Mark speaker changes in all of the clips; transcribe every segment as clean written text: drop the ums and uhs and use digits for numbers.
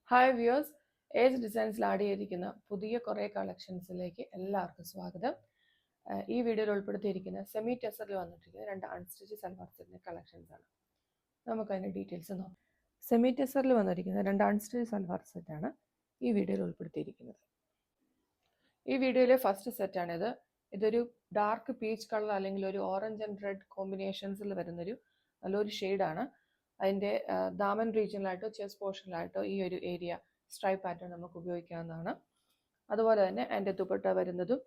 Speaker 1: Hi viewers, age ഡിസൈൻസിൽ add ചെയ്തിരിക്കുന്ന പുതിയ കുറേ കളക്ഷൻസിലേക്ക് എല്ലാവർക്കും സ്വാഗതം. ഈ വീഡിയോയിൽ ഉൾപ്പെടുത്തിയിരിക്കുന്ന സെമി ടെസറിൽ വന്നിട്ടിരിക്കുന്ന 2 അൺസ്റ്റിച്ച് സൽവാർ സെറ്റിൻ്റെ കളക്ഷൻസ് ആണ്. നമുക്കതിൻ്റെ ഡീറ്റെയിൽസ് നോക്കാം. സെമി ടെസറിൽ വന്നിരിക്കുന്ന 2 അൺസ്റ്റിച്ച് സൽവാർ സെറ്റാണ് ഈ വീഡിയോയിൽ ഉൾപ്പെടുത്തിയിരിക്കുന്നത്. ഈ വീഡിയോയിലെ ഫസ്റ്റ് സെറ്റാണിത്. ഇതൊരു ഡാർക്ക് പീച്ച് കളർ അല്ലെങ്കിൽ ഒരു ഓറഞ്ച് ആൻഡ് റെഡ് കോമ്പിനേഷൻസിൽ വരുന്നൊരു നല്ലൊരു ഷെയ്ഡാണ്. അതിൻ്റെ ദാമൻ റീജിയനിലായിട്ടോ ചെസ്റ്റ് പോർഷനിലായിട്ടോ ഈ ഒരു ഏരിയ സ്ട്രൈപ്പ് പാറ്റേൺ നമുക്ക് ഉപയോഗിക്കാവുന്നതാണ്. അതുപോലെ തന്നെ അതിൻ്റെ ദുപ്പട്ട വരുന്നതും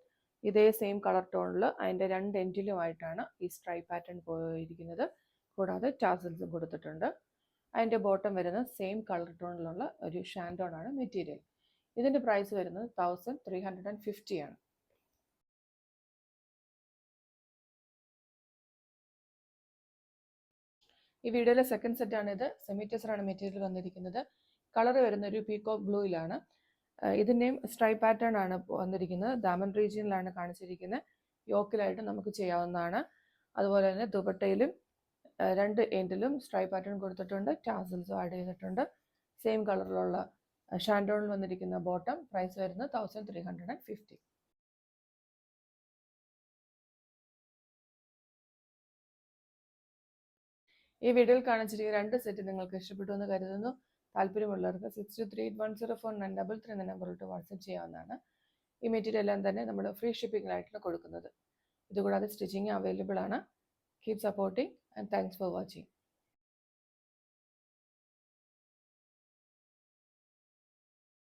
Speaker 1: ഇതേ സെയിം കളർ ടോണിൽ അതിൻ്റെ 2 എൻഡിലുമായിട്ടാണ് ഈ സ്ട്രൈപ്പ് പാറ്റേൺ പോയിരിക്കുന്നത്. കൂടാതെ ടാസൽസും കൊടുത്തിട്ടുണ്ട്. അതിൻ്റെ ബോട്ടം വരുന്നത് സെയിം കളർ ടോണിലുള്ള ഒരു ഷാൻഡോൺ ആണ് മെറ്റീരിയൽ. ഇതിൻ്റെ പ്രൈസ് വരുന്നത് 1350 ആണ്. ഈ വീഡിയോയിലെ സെക്കൻഡ് സെറ്റാണിത്. സെമി ടെസറാണ് മെറ്റീരിയൽ വന്നിരിക്കുന്നത്. കളർ വരുന്ന ഒരു പീകോക്ക് ബ്ലൂയിലാണ്. ഇതിൻ്റെയും സ്ട്രൈപ്പ് പാറ്റേൺ ആണ് വന്നിരിക്കുന്നത്. ദാമൻ റീജിയനിലാണ് കാണിച്ചിരിക്കുന്നത്. യോക്കിലായിട്ട് നമുക്ക് ചെയ്യാവുന്നതാണ്. അതുപോലെ തന്നെ ദുപ്പട്ടയിലും 2 എൻഡിലും സ്ട്രൈപ്പ് പാറ്റേൺ കൊടുത്തിട്ടുണ്ട്. ടാസൽസും ആഡ് ചെയ്തിട്ടുണ്ട്. സെയിം കളറിലുള്ള ഷാൻഡോണിൽ വന്നിരിക്കുന്ന ബോട്ടം പ്രൈസ് വരുന്നത് 1350. ഈ വീഡിയോയിൽ കാണിച്ചിരിക്കുന്ന 2 സെറ്റ് നിങ്ങൾക്ക് ഇഷ്ടപ്പെട്ടു എന്ന് കരുതുന്നു. താല്പര്യമുള്ളവർക്ക് 6238104933 എന്ന നമ്പറിലോട്ട് വാട്സപ്പ് ചെയ്യാവുന്നതാണ്. ഈ മെറ്റീരിയൽ എല്ലാം തന്നെ നമ്മൾ ഫ്രീ ഷിപ്പിംഗിലായിട്ടാണ് കൊടുക്കുന്നത്. ഇതുകൂടാതെ സ്റ്റിച്ചിങ് അവൈലബിൾ ആണ്. Keep supporting and thanks for watching.